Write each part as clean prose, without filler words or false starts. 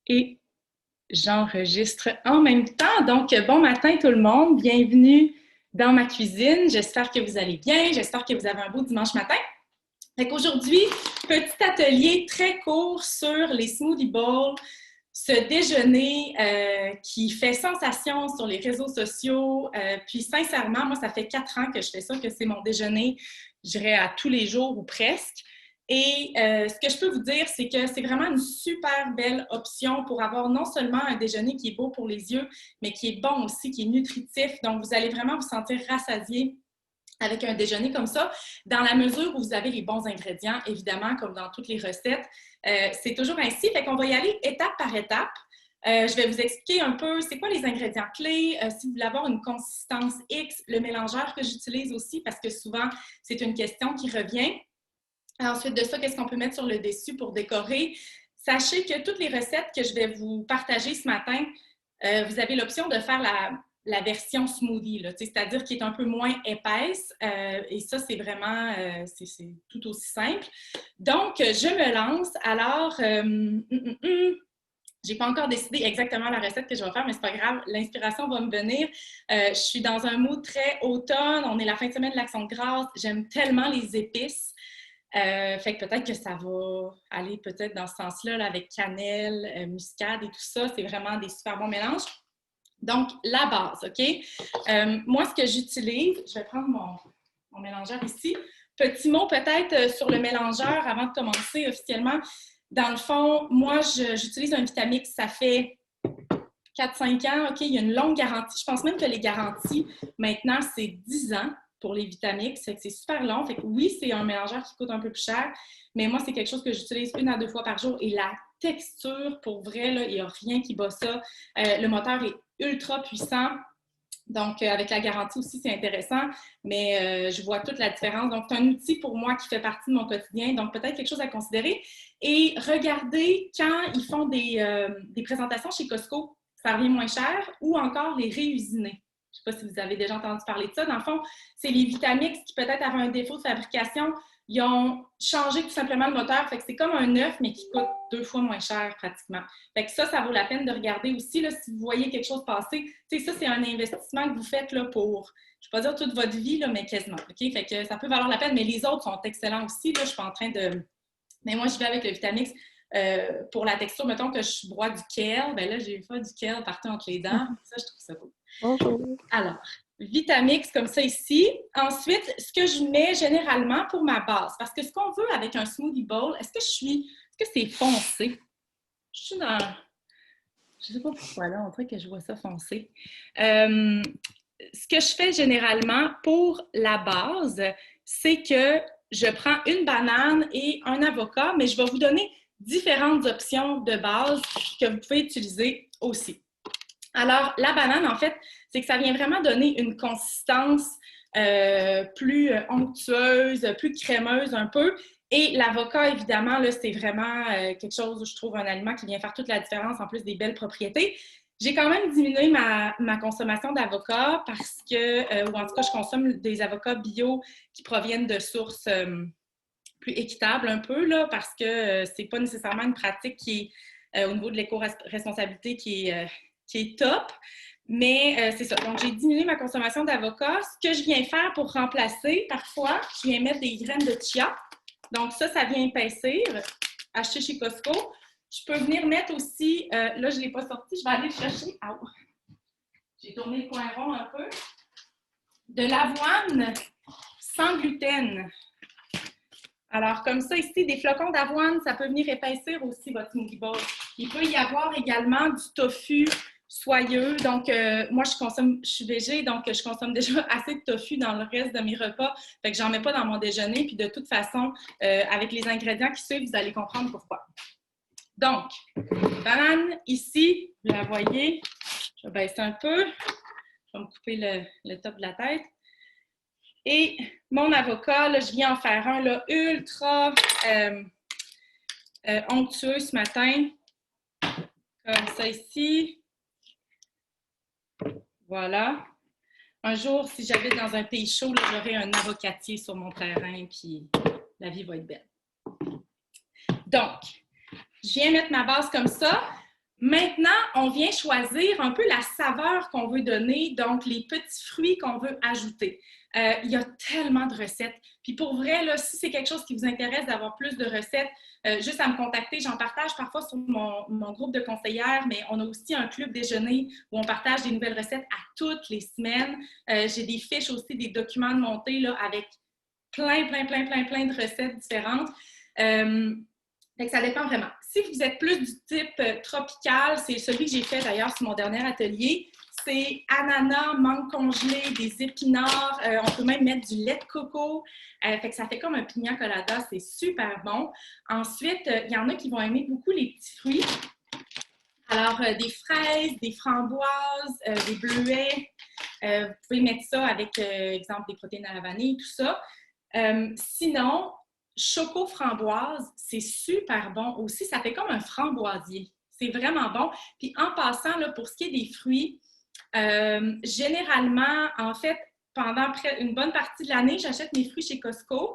Et j'enregistre en même temps. Donc, bon matin tout le monde. Bienvenue dans ma cuisine. J'espère que vous allez bien. J'espère que vous avez un beau dimanche matin. Fait qu'aujourd'hui, petit atelier très court sur les smoothie bowls, ce déjeuner qui fait sensation sur les réseaux sociaux. Puis sincèrement, moi, ça fait 4 ans que je fais ça, que c'est mon déjeuner, je dirais à tous les jours ou presque. Et ce que je peux vous dire, c'est que c'est vraiment une super belle option pour avoir non seulement un déjeuner qui est beau pour les yeux, mais qui est bon aussi, qui est nutritif. Donc, vous allez vraiment vous sentir rassasié avec un déjeuner comme ça, dans la mesure où vous avez les bons ingrédients, évidemment, comme dans toutes les recettes. C'est toujours ainsi, fait qu'on va y aller étape par étape. Je vais vous expliquer un peu c'est quoi les ingrédients clés, si vous voulez avoir une consistance X, le mélangeur que j'utilise aussi, parce que souvent, c'est une question qui revient. Ensuite de ça, qu'est-ce qu'on peut mettre sur le dessus pour décorer? Sachez que toutes les recettes que je vais vous partager ce matin, vous avez l'option de faire la version smoothie, c'est-à-dire qui est un peu moins épaisse. Et ça, c'est vraiment c'est tout aussi simple. Donc, je me lance. Alors, j'ai pas encore décidé exactement la recette que je vais faire, mais c'est pas grave, l'inspiration va me venir. Je suis dans un mood très automne, on est la fin de semaine de l'Action de grâce, j'aime tellement les épices. Fait que peut-être que ça va aller peut-être dans ce sens-là, là, avec cannelle, muscade et tout ça. C'est vraiment des super bons mélanges. Donc, la base, OK? Moi, ce que j'utilise, je vais prendre mon mélangeur ici. Petit mot peut-être sur le mélangeur avant de commencer officiellement. Dans le fond, moi, j'utilise un Vitamix, ça fait 4-5 ans, OK? Il y a une longue garantie. Je pense même que les garanties, maintenant, c'est 10 ans pour les Vitamix. C'est super long. Fait que oui, c'est un mélangeur qui coûte un peu plus cher, mais moi, c'est quelque chose que j'utilise 1 à 2 fois par jour. Et la texture, pour vrai, là, il n'y a rien qui bat ça. Le moteur est ultra puissant. Donc, avec la garantie aussi, c'est intéressant, mais je vois toute la différence. Donc, c'est un outil pour moi qui fait partie de mon quotidien, donc peut-être quelque chose à considérer. Et regardez quand ils font des présentations chez Costco, ça revient moins cher, ou encore les réusinés. Je ne sais pas si vous avez déjà entendu parler de ça. Dans le fond, c'est les Vitamix qui peut-être avaient un défaut de fabrication. Ils ont changé tout simplement le moteur. Fait que c'est comme un neuf, mais qui coûte 2 fois moins cher pratiquement. Fait que ça vaut la peine de regarder aussi. Là, si vous voyez quelque chose passer, ça, c'est un investissement que vous faites là, pour, je ne vais pas dire toute votre vie, là, mais quasiment. OK? Fait que ça peut valoir la peine, mais les autres sont excellents aussi. Là, je suis pas en train de. Mais moi, je vais avec le Vitamix. Pour la texture, mettons que je broie du kale, ben là, j'ai fait du kale partout entre les dents. Ça, je trouve ça cool. Bonjour. Alors, Vitamix comme ça ici. Ensuite, ce que je mets généralement pour ma base, parce que ce qu'on veut avec un smoothie bowl, est-ce que c'est foncé? Je suis dans... Je ne sais pas pourquoi là, on dirait que je vois ça foncé. Ce que je fais généralement pour la base, c'est que je prends une banane et un avocat, mais je vais vous donner différentes options de base que vous pouvez utiliser aussi. Alors, la banane, en fait, c'est que ça vient vraiment donner une consistance plus onctueuse, plus crémeuse un peu. Et l'avocat, évidemment, là, c'est vraiment quelque chose où je trouve un aliment qui vient faire toute la différence, en plus des belles propriétés. J'ai quand même diminué ma consommation d'avocat parce que, ou en tout cas, je consomme des avocats bio qui proviennent de sources plus équitables un peu, là, parce que c'est pas nécessairement une pratique qui est, au niveau de l'éco-responsabilité, qui est top. Mais c'est ça. Donc, j'ai diminué ma consommation d'avocat. Ce que je viens faire pour remplacer, parfois, je viens mettre des graines de chia. Donc, ça vient épaissir. Acheter chez Costco. Je peux venir mettre aussi, là, je ne l'ai pas sorti, je vais aller le chercher. Ah, j'ai tourné le coin rond un peu. De l'avoine sans gluten. Alors, comme ça, ici, des flocons d'avoine, ça peut venir épaissir aussi votre smoothie bowl. Il peut y avoir également du tofu soyeux. Donc, moi, je suis végé, donc je consomme déjà assez de tofu dans le reste de mes repas. Fait que j'en mets pas dans mon déjeuner. Puis de toute façon, avec les ingrédients qui suivent, vous allez comprendre pourquoi. Donc, banane ici, vous la voyez. Je vais baisser un peu. Je vais me couper le top de la tête. Et mon avocat, là, je viens en faire un là, ultra onctueux ce matin. Comme ça ici. Voilà. Un jour, si j'habite dans un pays chaud, j'aurai un avocatier sur mon terrain, puis la vie va être belle. Donc, je viens mettre ma base comme ça. Maintenant, on vient choisir un peu la saveur qu'on veut donner, donc les petits fruits qu'on veut ajouter. Il y a tellement de recettes. Puis pour vrai, là, si c'est quelque chose qui vous intéresse d'avoir plus de recettes, juste à me contacter. J'en partage parfois sur mon groupe de conseillères, mais on a aussi un club déjeuner où on partage des nouvelles recettes à toutes les semaines. J'ai des fiches aussi, des documents de montée là, avec plein de recettes différentes. Fait que ça dépend vraiment. Si vous êtes plus du type tropical, c'est celui que j'ai fait d'ailleurs sur mon dernier atelier, c'est ananas, mangue congelée, des épinards, on peut même mettre du lait de coco. Fait que ça fait comme un pina colada, c'est super bon. Ensuite, il y en a qui vont aimer beaucoup les petits fruits. Alors, des fraises, des framboises, des bleuets. Vous pouvez mettre ça avec, exemple, des protéines à la vanille, tout ça. Sinon, choco-framboise, c'est super bon aussi. Ça fait comme un framboisier. C'est vraiment bon. Puis en passant, là, pour ce qui est des fruits, généralement, en fait, pendant une bonne partie de l'année, j'achète mes fruits chez Costco.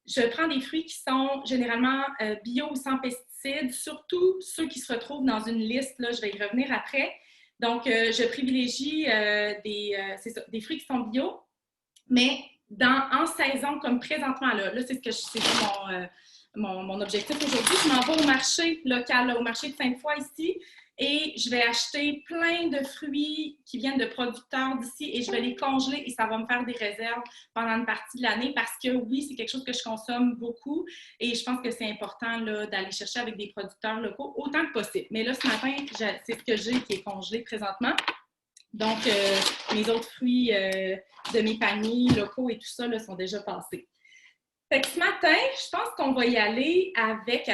Je prends des fruits qui sont généralement bio ou sans pesticides, surtout ceux qui se retrouvent dans une liste. Là, je vais y revenir après. Donc, je privilégie des fruits qui sont bio, mais en saison, comme présentement, là c'est ce que c'est mon objectif aujourd'hui. Je m'en vais au marché local, là, au marché de Sainte-Foy ici, et je vais acheter plein de fruits qui viennent de producteurs d'ici et je vais les congeler et ça va me faire des réserves pendant une partie de l'année parce que oui, c'est quelque chose que je consomme beaucoup et je pense que c'est important d'aller chercher avec des producteurs locaux autant que possible. Mais là, ce matin, c'est ce que j'ai qui est congelé présentement. Donc, mes autres fruits de mes paniers locaux et tout ça là, sont déjà passés. Fait que ce matin, je pense qu'on va y aller avec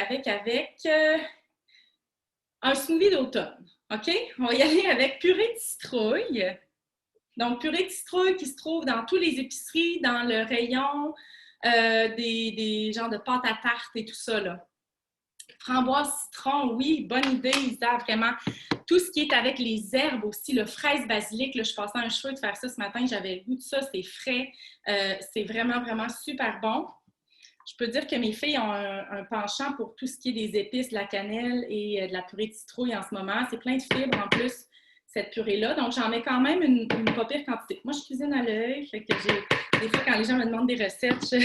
un smoothie d'automne. OK? On va y aller avec purée de citrouille. Donc, purée de citrouille qui se trouve dans toutes les épiceries, dans le rayon des genres de pâte à tarte et tout ça, là. Framboise, citron, oui, bonne idée, Isa, vraiment. Tout ce qui est avec les herbes aussi, le fraise basilic, là, je passais un cheveu de faire ça ce matin, j'avais le goût de ça, c'est frais, c'est vraiment super bon. Je peux dire que mes filles ont un penchant pour tout ce qui est des épices, de la cannelle et de la purée de citrouille en ce moment. C'est plein de fibres en plus, cette purée-là. Donc, j'en mets quand même une pas pire quantité. Moi, je cuisine à l'œil, fait que des fois, quand les gens me demandent des recettes, je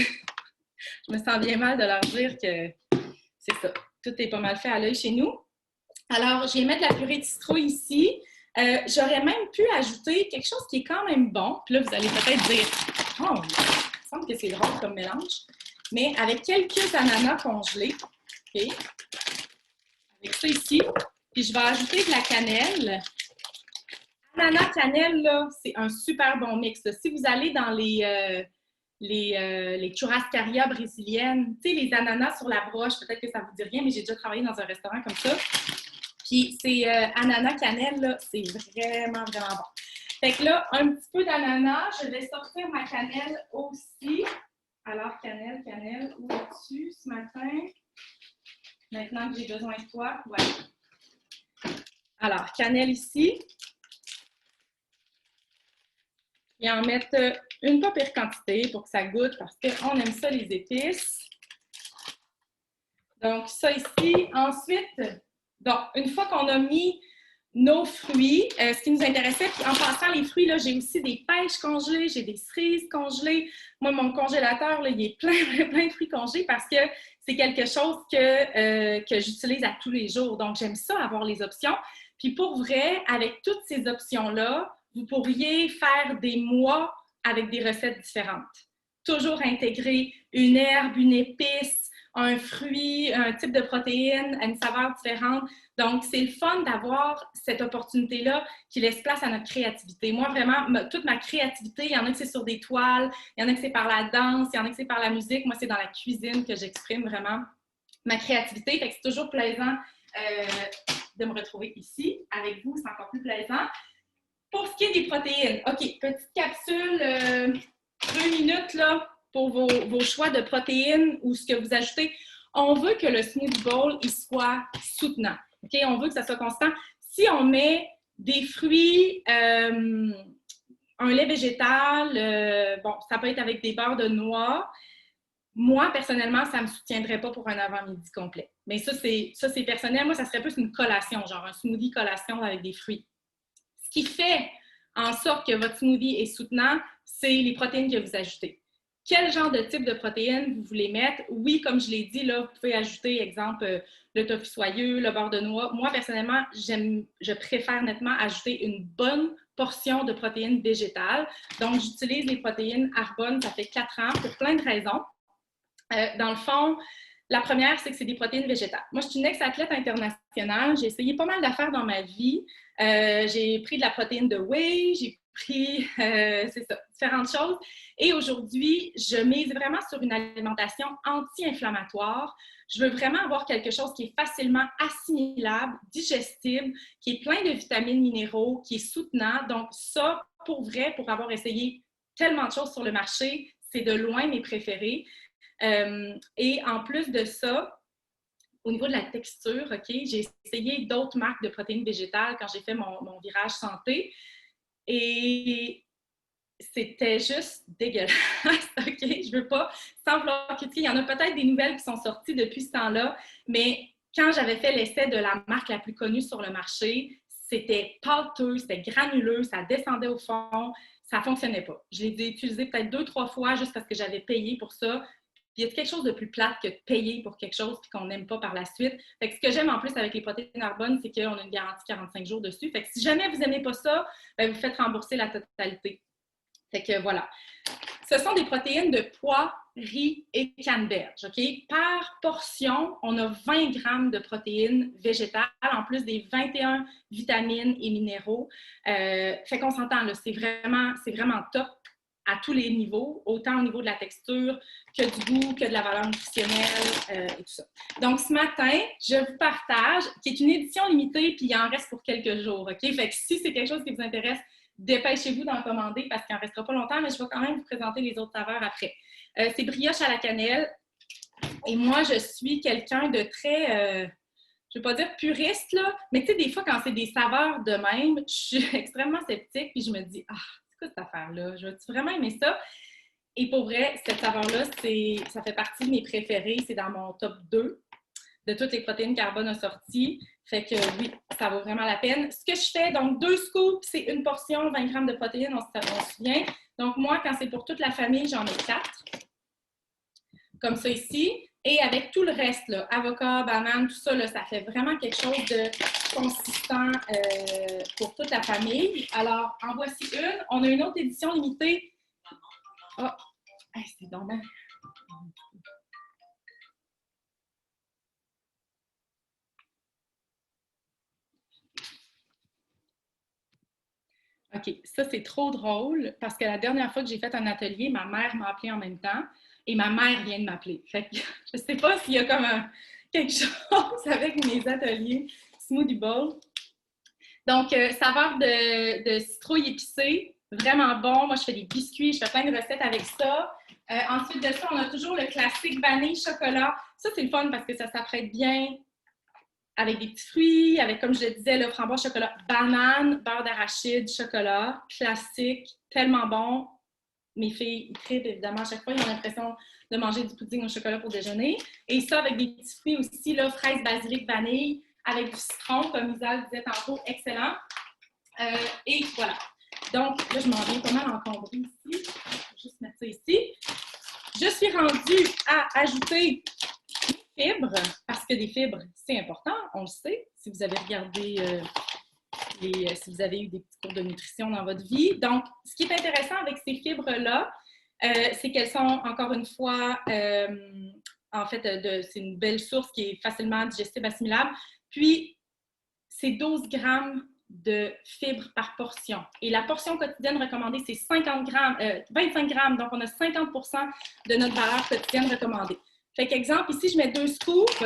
me sens bien mal de leur dire que c'est ça. Tout est pas mal fait à l'œil chez nous. Alors, je vais mettre la purée de citrouille ici. J'aurais même pu ajouter quelque chose qui est quand même bon. Puis là, vous allez peut-être dire, oh, il me semble que c'est drôle comme mélange. Mais avec quelques ananas congelés, OK? Avec ça ici. Puis je vais ajouter de la cannelle. Ananas, cannelle, là, c'est un super bon mix. Si vous allez dans les churrascarias brésiliennes, tu sais, les ananas sur la broche, peut-être que ça ne vous dit rien, mais j'ai déjà travaillé dans un restaurant comme ça. Puis c'est ananas cannelle, là, c'est vraiment bon. Fait que là, un petit peu d'ananas, je vais sortir ma cannelle aussi. Alors, cannelle, où es-tu ce matin? Maintenant que j'ai besoin de toi, ouais. Alors, cannelle ici. Et en mettre une pas pire quantité pour que ça goûte parce qu'on aime ça, les épices. Donc, ça ici. Ensuite, donc, une fois qu'on a mis nos fruits, ce qui nous intéressait, puis en passant les fruits, là, j'ai aussi des pêches congelées, j'ai des cerises congelées. Moi, mon congélateur, là, il est plein de fruits congelés parce que c'est quelque chose que j'utilise à tous les jours. Donc, j'aime ça, avoir les options. Puis pour vrai, avec toutes ces options-là, vous pourriez faire des mois avec des recettes différentes. Toujours intégrer une herbe, une épice, un fruit, un type de protéine, une saveur différente. Donc, c'est le fun d'avoir cette opportunité-là qui laisse place à notre créativité. Moi, vraiment, toute ma créativité, il y en a que c'est sur des toiles, il y en a que c'est par la danse, il y en a que c'est par la musique. Moi, c'est dans la cuisine que j'exprime vraiment ma créativité. Fait que c'est toujours plaisant de me retrouver ici avec vous. C'est encore plus plaisant. Pour ce qui est des protéines, OK, petite capsule, 2 minutes là, pour vos choix de protéines ou ce que vous ajoutez. On veut que le smoothie bowl il soit soutenant. OK? On veut que ça soit constant. Si on met des fruits, un lait végétal, bon, ça peut être avec des beurres de noix. Moi, personnellement, ça ne me soutiendrait pas pour un avant-midi complet. Mais ça, c'est personnel. Moi, ça serait plus une collation, genre un smoothie collation avec des fruits. Ce qui fait en sorte que votre smoothie est soutenant, c'est les protéines que vous ajoutez. Quel genre de type de protéines vous voulez mettre? Oui, comme je l'ai dit, là, vous pouvez ajouter, exemple, le tofu soyeux, le beurre de noix. Moi, personnellement, je préfère nettement ajouter une bonne portion de protéines végétales. Donc, j'utilise les protéines Arbonne, ça fait 4 ans, pour plein de raisons. Dans le fond, la première, c'est que c'est des protéines végétales. Moi, je suis une ex-athlète internationale. J'ai essayé pas mal d'affaires dans ma vie. J'ai pris de la protéine de whey, j'ai pris, c'est ça, différentes choses. Et aujourd'hui, je mise vraiment sur une alimentation anti-inflammatoire. Je veux vraiment avoir quelque chose qui est facilement assimilable, digestible, qui est plein de vitamines, minéraux, qui est soutenant. Donc ça, pour vrai, pour avoir essayé tellement de choses sur le marché, c'est de loin mes préférés. Et en plus de ça, au niveau de la texture, OK, j'ai essayé d'autres marques de protéines végétales quand j'ai fait mon virage santé et c'était juste dégueulasse, OK? Je veux pas, sans vouloir critiquer, il y en a peut-être des nouvelles qui sont sorties depuis ce temps-là, mais quand j'avais fait l'essai de la marque la plus connue sur le marché, c'était pâteux, c'était granuleux, ça descendait au fond, ça ne fonctionnait pas. Je l'ai utilisé peut-être 2-3 fois juste parce que j'avais payé pour ça. Puis il y a quelque chose de plus plate que de payer pour quelque chose puis qu'on n'aime pas par la suite. Fait que ce que j'aime en plus avec les protéines Arbonne, c'est qu'on a une garantie 45 jours dessus. Fait que si jamais vous n'aimez pas ça, bien, vous faites rembourser la totalité. Fait que voilà. Ce sont des protéines de pois, riz et canneberge. Okay? Par portion, on a 20 grammes de protéines végétales, en plus des 21 vitamines et minéraux. Fait qu'on s'entend, là, c'est vraiment top à tous les niveaux, autant au niveau de la texture que du goût, que de la valeur nutritionnelle et tout ça. Donc, ce matin, je vous partage, qui est une édition limitée, puis il en reste pour quelques jours. Okay? Fait que si c'est quelque chose qui vous intéresse, dépêchez-vous d'en commander parce qu'il n'en restera pas longtemps, mais je vais quand même vous présenter les autres saveurs après. C'est brioche à la cannelle. Et moi, je suis quelqu'un de très, je ne vais pas dire puriste, là, mais tu sais, des fois, quand c'est des saveurs de même, je suis extrêmement sceptique, puis je me dis, ah, c'est quoi cette affaire-là? Je vais-tu vraiment aimer ça? Et pour vrai, cette saveur-là, ça fait partie de mes préférés. C'est dans mon top 2 de toutes les protéines qu'Arbonne a sorties. Fait que oui, ça vaut vraiment la peine. Ce que je fais, donc 2 scoops, c'est une portion, 20 grammes de protéines, on se souvient. Donc moi, quand c'est pour toute la famille, j'en mets 4. Comme ça ici. Et avec tout le reste, là, avocat, banane, tout ça, là, ça fait vraiment quelque chose de consistant pour toute la famille. Alors, en voici une. On a une autre édition limitée. Oh, hey, c'est dommage. OK, ça, c'est trop drôle parce que la dernière fois que j'ai fait un atelier, ma mère m'a appelé en même temps et ma mère vient de m'appeler. Fait que je ne sais pas s'il y a comme quelque chose avec mes ateliers Smoothie Bowl. Donc, saveur de citrouille épicée, vraiment bon. Moi, je fais des biscuits, je fais plein de recettes avec ça. Ensuite de ça, on a toujours le classique vanille chocolat. Ça, c'est le fun parce que ça s'apprête bien avec des petits fruits, avec, comme je le disais, le framboise, chocolat, banane, beurre d'arachide, chocolat, classique, tellement bon. Mes filles, ils trippent, évidemment, à chaque fois, ils ont l'impression de manger du pudding au chocolat pour déjeuner. Et ça, avec des petits fruits aussi, là, fraises, basilic, vanille, avec du citron, comme Isal disait tantôt, excellent. Et voilà. Donc, là, je m'en viens pas mal encombrée ici. Je vais juste mettre ça ici. Je suis rendue à ajouter fibres, parce que des fibres, c'est important, on le sait, si vous avez regardé, si vous avez eu des petits cours de nutrition dans votre vie. Donc, ce qui est intéressant avec ces fibres-là, c'est qu'elles sont, encore une fois, en fait, c'est une belle source qui est facilement digestible, assimilable. Puis, c'est 12 grammes de fibres par portion. Et la portion quotidienne recommandée, c'est 25 grammes. Donc, on a 50 de notre valeur quotidienne recommandée. Fait qu'exemple, ici, je mets 2 scoops.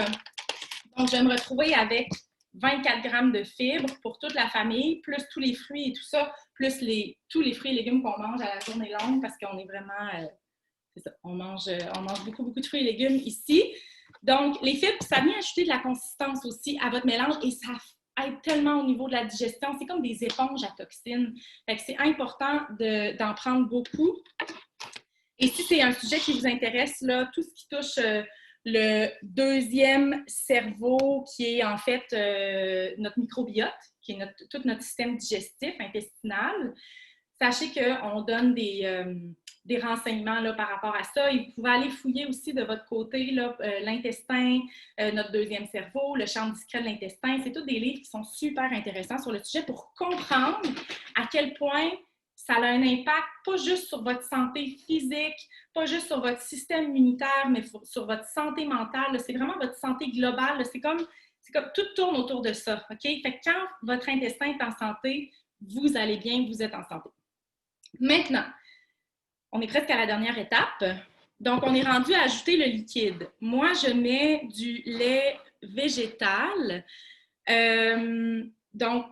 Donc, je vais me retrouver avec 24 grammes de fibres pour toute la famille, plus tous les fruits et tout ça, plus tous les fruits et légumes qu'on mange à la journée longue parce qu'on est vraiment, c'est ça, on mange beaucoup, beaucoup de fruits et légumes ici. Donc, les fibres, ça vient ajouter de la consistance aussi à votre mélange et ça aide tellement au niveau de la digestion. C'est comme des éponges à toxines. Fait que c'est important d'en prendre beaucoup. Et si c'est un sujet qui vous intéresse, là, tout ce qui touche le deuxième cerveau, qui est en fait notre microbiote, qui est tout notre système digestif, intestinal, sachez qu'on donne des renseignements là, par rapport à ça. Et vous pouvez aller fouiller aussi de votre côté l'intestin, notre deuxième cerveau, le champ discret de l'intestin. C'est tous des livres qui sont super intéressants sur le sujet pour comprendre à quel point ça a un impact, pas juste sur votre santé physique, pas juste sur votre système immunitaire, mais sur votre santé mentale. C'est vraiment votre santé globale. C'est comme tout tourne autour de ça. OK? Fait que quand votre intestin est en santé, vous allez bien, vous êtes en santé. Maintenant, on est presque à la dernière étape. Donc, on est rendu à ajouter le liquide. Moi, je mets du lait végétal. Donc,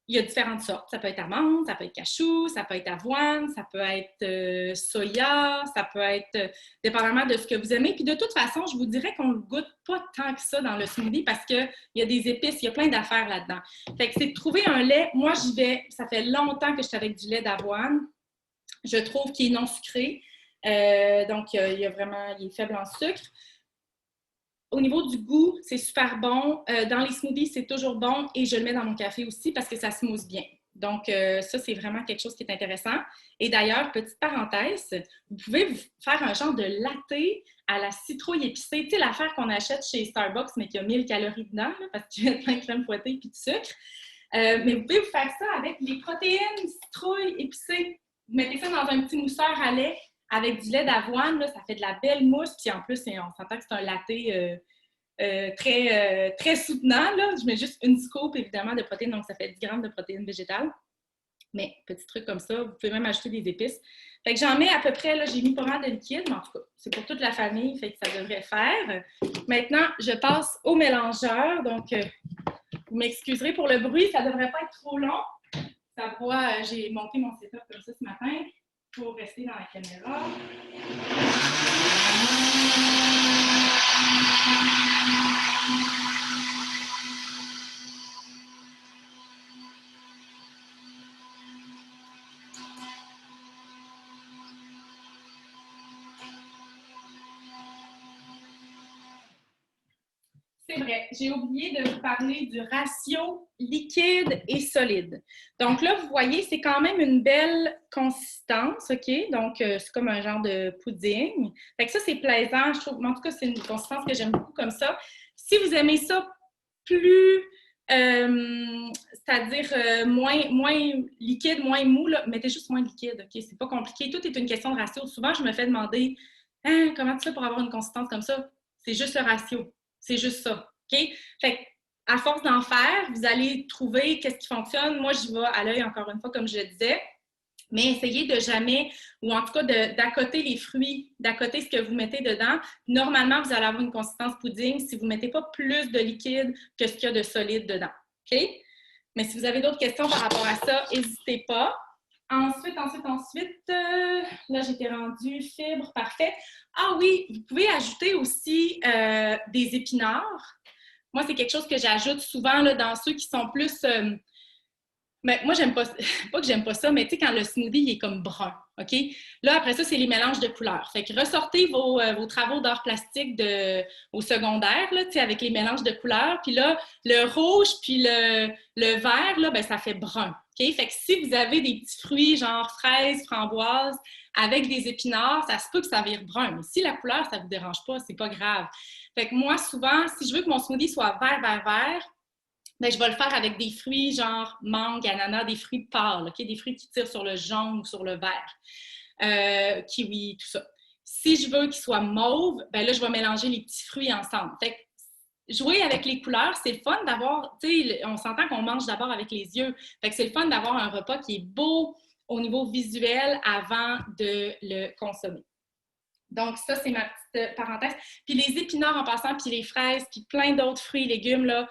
il y a différentes sortes. Ça peut être amande, ça peut être cachou, ça peut être avoine, ça peut être soya, ça peut être dépendamment de ce que vous aimez. Puis de toute façon, je vous dirais qu'on ne goûte pas tant que ça dans le smoothie parce qu'il y a des épices, il y a plein d'affaires là-dedans. Fait que c'est de trouver un lait. Moi, j'y vais. Ça fait longtemps que je suis avec du lait d'avoine. Je trouve qu'il est non sucré. Donc, il est faible en sucre. Au niveau du goût, c'est super bon. Dans les smoothies, c'est toujours bon et je le mets dans mon café aussi parce que ça smoothie bien. Donc, ça, c'est vraiment quelque chose qui est intéressant. Et d'ailleurs, petite parenthèse, vous pouvez vous faire un genre de latte à la citrouille épicée. Tu sais, l'affaire qu'on achète chez Starbucks, mais qui a 1000 calories dedans, là, parce qu'il y a plein de crème fouettée et de sucre. Mais vous pouvez vous faire ça avec les protéines citrouille épicées. Vous mettez ça dans un petit mousseur à lait avec du lait d'avoine, là, ça fait de la belle mousse. Puis en plus, on s'entend que c'est un latte très soutenant. Là. Je mets juste une scoop, évidemment, de protéines, donc ça fait 10 grammes de protéines végétales. Mais petit truc comme ça, vous pouvez même ajouter des épices. Fait que j'en mets à peu près, là, j'ai mis pas mal de liquide, mais en tout cas, c'est pour toute la famille, fait que ça devrait faire. Maintenant, je passe au mélangeur. Donc, vous m'excuserez pour le bruit, ça ne devrait pas être trop long. Ça voit, j'ai monté mon setup comme ça ce matin pour rester dans la caméra. C'est vrai, j'ai oublié de vous parler du ratio liquide et solide. Donc là, vous voyez, c'est quand même une belle consistance, OK? Donc, c'est comme un genre de pudding. Fait que ça, c'est plaisant, je trouve. En tout cas, c'est une consistance que j'aime beaucoup comme ça. Si vous aimez ça plus, c'est-à-dire moins liquide, moins mou, là, mettez juste moins de liquide, OK? C'est pas compliqué. Tout est une question de ratio. Souvent, je me fais demander, hein, comment tu fais pour avoir une consistance comme ça? C'est juste le ratio. C'est juste ça. OK? Fait à force d'en faire, vous allez trouver qu'est-ce qui fonctionne. Moi, j'y vais à l'œil, encore une fois, comme je le disais. Mais essayez de jamais, ou en tout cas d'accoter les fruits, d'accoter ce que vous mettez dedans. Normalement, vous allez avoir une consistance pudding si vous ne mettez pas plus de liquide que ce qu'il y a de solide dedans. OK? Mais si vous avez d'autres questions par rapport à ça, n'hésitez pas. Ensuite, là, j'étais rendue fibre, parfait. Ah oui, vous pouvez ajouter aussi des épinards. Moi, c'est quelque chose que j'ajoute souvent là, dans ceux qui sont plus... mais moi, j'aime pas, pas que j'aime pas ça, mais tu sais, quand le smoothie il est comme brun, OK? Là, après ça, c'est les mélanges de couleurs. Fait que ressortez vos travaux d'art plastique au secondaire, là, tu sais, avec les mélanges de couleurs. Puis là, le rouge puis le vert, là, ben, ça fait brun, OK? Fait que si vous avez des petits fruits, genre fraises, framboises, avec des épinards, ça se peut que ça vire brun. Mais si la couleur, ça vous dérange pas, c'est pas grave. Fait que moi, souvent, si je veux que mon smoothie soit vert, ben, je vais le faire avec des fruits genre mangue, ananas, des fruits pâles, okay? Des fruits qui tirent sur le jaune ou sur le vert, kiwi, tout ça. Si je veux qu'il soit mauve, ben là, je vais mélanger les petits fruits ensemble. Fait que jouer avec les couleurs, c'est le fun d'avoir, tu sais, on s'entend qu'on mange d'abord avec les yeux. Fait que c'est le fun d'avoir un repas qui est beau au niveau visuel avant de le consommer. Donc, ça, c'est ma petite parenthèse. Puis les épinards en passant, puis les fraises, puis plein d'autres fruits et légumes, là,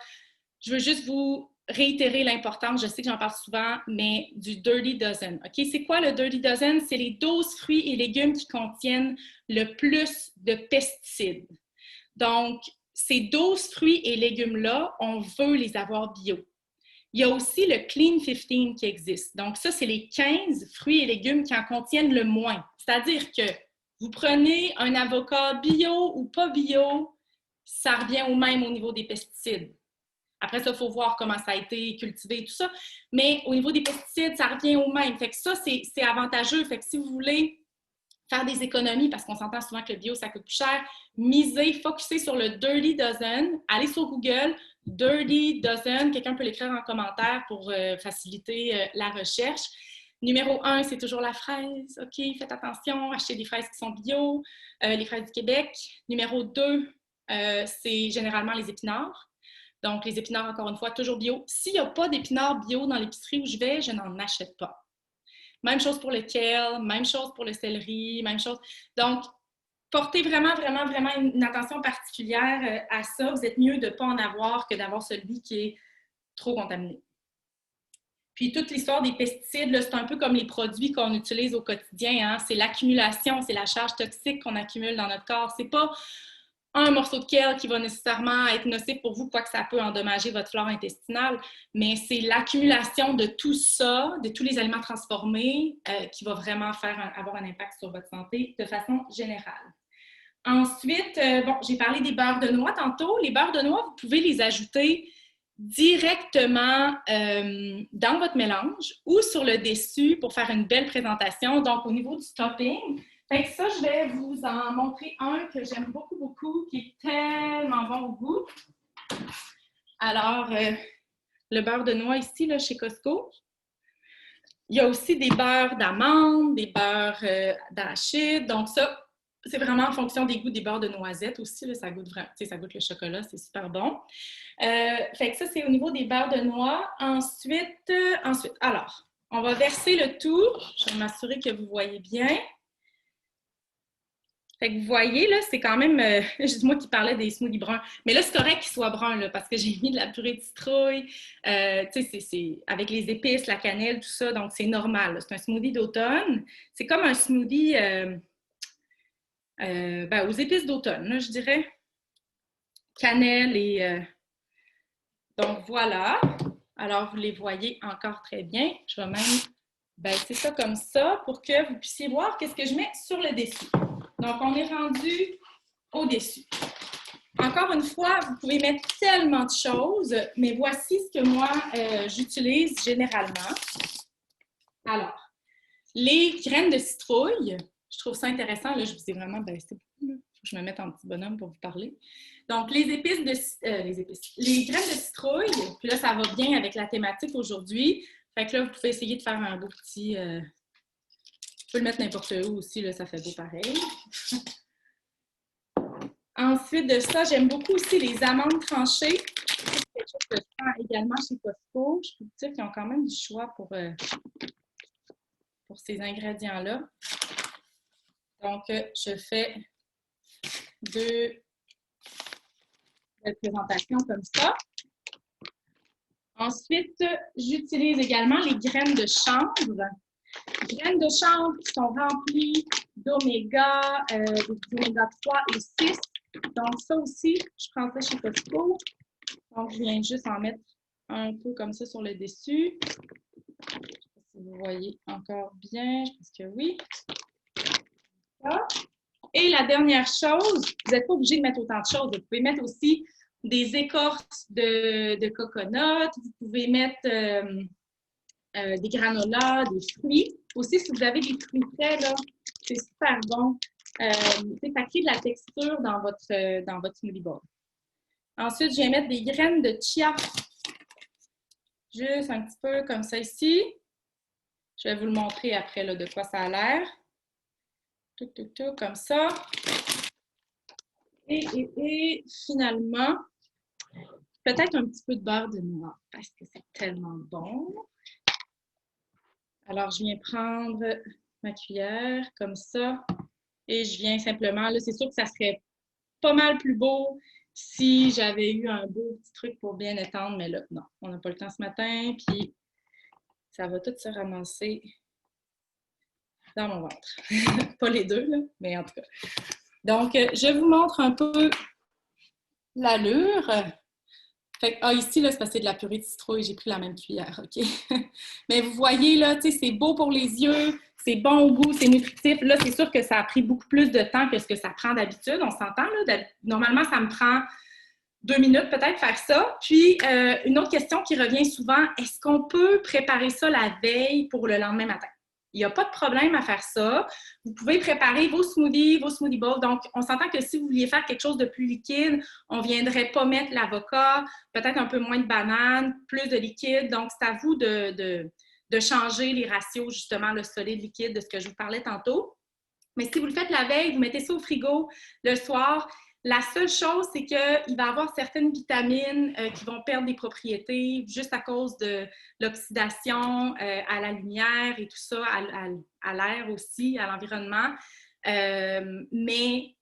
je veux juste vous réitérer l'importance, je sais que j'en parle souvent, mais du Dirty Dozen. OK? C'est quoi le Dirty Dozen? C'est les 12 fruits et légumes qui contiennent le plus de pesticides. Donc, ces 12 fruits et légumes-là, on veut les avoir bio. Il y a aussi le Clean 15 qui existe. Donc, ça, c'est les 15 fruits et légumes qui en contiennent le moins. C'est-à-dire que Vous prenez un avocat bio ou pas bio, ça revient au même au niveau des pesticides. Après ça, il faut voir comment ça a été cultivé, tout ça. Mais au niveau des pesticides, ça revient au même. Fait que ça, c'est avantageux. Fait que si vous voulez faire des économies, parce qu'on s'entend souvent que le bio, ça coûte plus cher, misez, focussez sur le Dirty Dozen. Allez sur Google, Dirty Dozen. Quelqu'un peut l'écrire en commentaire pour faciliter la recherche. Numéro 1, c'est toujours la fraise. OK, faites attention, achetez des fraises qui sont bio, les fraises du Québec. Numéro 2, c'est généralement les épinards. Donc, les épinards, encore une fois, toujours bio. S'il n'y a pas d'épinards bio dans l'épicerie où je vais, je n'en achète pas. Même chose pour le kale, même chose pour le céleri, même chose. Donc, portez vraiment, vraiment, vraiment une attention particulière à ça. Vous êtes mieux de ne pas en avoir que d'avoir celui qui est trop contaminé. Puis, toute l'histoire des pesticides, c'est un peu comme les produits qu'on utilise au quotidien. Hein? C'est l'accumulation, c'est la charge toxique qu'on accumule dans notre corps. C'est pas un morceau de kale qui va nécessairement être nocif pour vous, quoique ça peut endommager votre flore intestinale, mais c'est l'accumulation de tout ça, de tous les aliments transformés, qui va vraiment avoir un impact sur votre santé de façon générale. Ensuite, bon, j'ai parlé des beurres de noix tantôt. Les beurres de noix, vous pouvez les ajouter directement dans votre mélange ou sur le dessus pour faire une belle présentation. Donc, au niveau du topping, fait que ça, je vais vous en montrer un que j'aime beaucoup, beaucoup, qui est tellement bon au goût. Alors, le beurre de noix ici, là, chez Costco. Il y a aussi des beurres d'amande, des beurres d'arachide. Donc ça, c'est vraiment en fonction des goûts des beurres de noisettes aussi. Là, ça goûte vraiment, ça goûte le chocolat, c'est super bon. Fait que ça, c'est au niveau des beurres de noix. Ensuite, alors, on va verser le tout. Je vais m'assurer que vous voyez bien. Fait que vous voyez, là, c'est quand même, juste moi qui parlais des smoothies bruns, mais là, c'est correct qu'ils soient bruns, là, parce que j'ai mis de la purée de citrouille, tu sais, c'est avec les épices, la cannelle, tout ça, donc c'est normal. C'est un smoothie d'automne. C'est comme un smoothie aux épices d'automne, là, je dirais. Cannelle et... donc, voilà. Alors, vous les voyez encore très bien. Je vais même baisser ça comme ça pour que vous puissiez voir qu'est-ce que je mets sur le dessus. Donc, on est rendu au-dessus. Encore une fois, vous pouvez mettre tellement de choses, mais voici ce que moi, j'utilise généralement. Alors, les graines de citrouille, je trouve ça intéressant. Là, je vous ai vraiment baissé beaucoup. Il faut que je me mette en petit bonhomme pour vous parler. Donc, les graines de citrouille, puis là, ça va bien avec la thématique aujourd'hui. Fait que là, vous pouvez essayer de faire un beau petit... Je peux le mettre n'importe où aussi, là, ça fait beau pareil. Ensuite de ça, j'aime beaucoup aussi les amandes tranchées. C'est quelque chose que je prends également chez Costco. Je peux vous dire qu'ils ont quand même du choix pour ces ingrédients-là. Donc, je fais deux présentations comme ça. Ensuite, j'utilise également les graines de chanvre. Les graines de chanvre qui sont remplies d'oméga, d'oméga 3 et 6. Donc, ça aussi, je prends ça chez Costco. Donc, je viens juste en mettre un peu comme ça sur le dessus. Je ne sais pas si vous voyez encore bien, je pense que oui. Ça. Et la dernière chose, vous n'êtes pas obligé de mettre autant de choses. Vous pouvez mettre aussi des écorces de coconut. Vous pouvez mettre des granolas, des fruits. Aussi, si vous avez des fruits frais, là, c'est super bon. Ça crée de la texture dans votre smoothie bowl. Ensuite, je vais mettre des graines de chia. Juste un petit peu comme ça ici. Je vais vous le montrer après là, de quoi ça a l'air. Tout, comme ça. Et finalement, peut-être un petit peu de beurre de noix parce que c'est tellement bon. Alors, je viens prendre ma cuillère comme ça et je viens simplement, là, c'est sûr que ça serait pas mal plus beau si j'avais eu un beau petit truc pour bien étendre, mais là, non, on n'a pas le temps ce matin, puis ça va tout se ramasser dans mon ventre. Pas les deux, là, mais en tout cas. Donc, je vous montre un peu l'allure. Fait que, ici, là, c'est parce que c'est de la purée de citrouille, j'ai pris la même cuillère, OK? Mais vous voyez, là, tu sais, c'est beau pour les yeux, c'est bon au goût, c'est nutritif. Là, c'est sûr que ça a pris beaucoup plus de temps que ce que ça prend d'habitude, on s'entend, là. Normalement, ça me prend 2 minutes peut-être faire ça. Puis, une autre question qui revient souvent, est-ce qu'on peut préparer ça la veille pour le lendemain matin? Il n'y a pas de problème à faire ça. Vous pouvez préparer vos smoothies, vos smoothie bowls. Donc, on s'entend que si vous vouliez faire quelque chose de plus liquide, on ne viendrait pas mettre l'avocat, peut-être un peu moins de banane, plus de liquide. Donc, c'est à vous de changer les ratios, justement, le solide-liquide de ce que je vous parlais tantôt. Mais si vous le faites la veille, vous mettez ça au frigo le soir. La seule chose, c'est qu'il va y avoir certaines vitamines qui vont perdre des propriétés juste à cause de l'oxydation à la lumière et tout ça, à l'air aussi, à l'environnement. Mais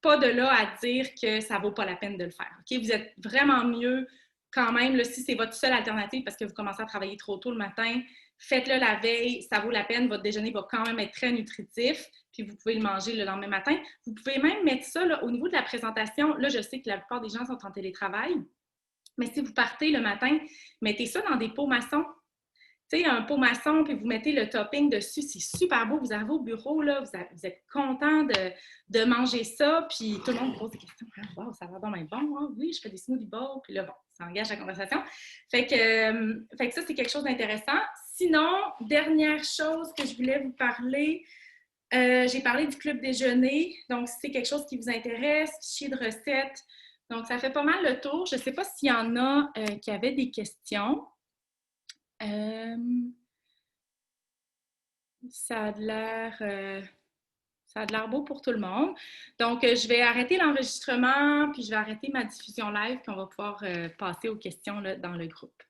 pas de là à dire que ça ne vaut pas la peine de le faire. Okay? Vous êtes vraiment mieux quand même, là, si c'est votre seule alternative parce que vous commencez à travailler trop tôt le matin, faites-le la veille, ça vaut la peine. Votre déjeuner va quand même être très nutritif, puis vous pouvez le manger le lendemain matin. Vous pouvez même mettre ça là, au niveau de la présentation. Là, je sais que la plupart des gens sont en télétravail, mais si vous partez le matin, mettez ça dans des pots maçons. Tu sais, un pot maçon, puis vous mettez le topping dessus, c'est super beau. Vous arrivez au bureau, là, vous êtes content de manger ça, puis tout le monde vous pose des questions. Ah, wow, ça va vraiment bon, hein? Oui, je fais des smoothie bowls, puis là, bon, ça engage la conversation. Fait que ça, c'est quelque chose d'intéressant. Sinon, dernière chose que je voulais vous parler, j'ai parlé du club déjeuner. Donc, si c'est quelque chose qui vous intéresse, fichier de recettes. Donc, ça fait pas mal le tour. Je ne sais pas s'il y en a qui avaient des questions. Ça a de l'air beau pour tout le monde. Donc, je vais arrêter l'enregistrement, puis je vais arrêter ma diffusion live, puis on va pouvoir passer aux questions là, dans le groupe.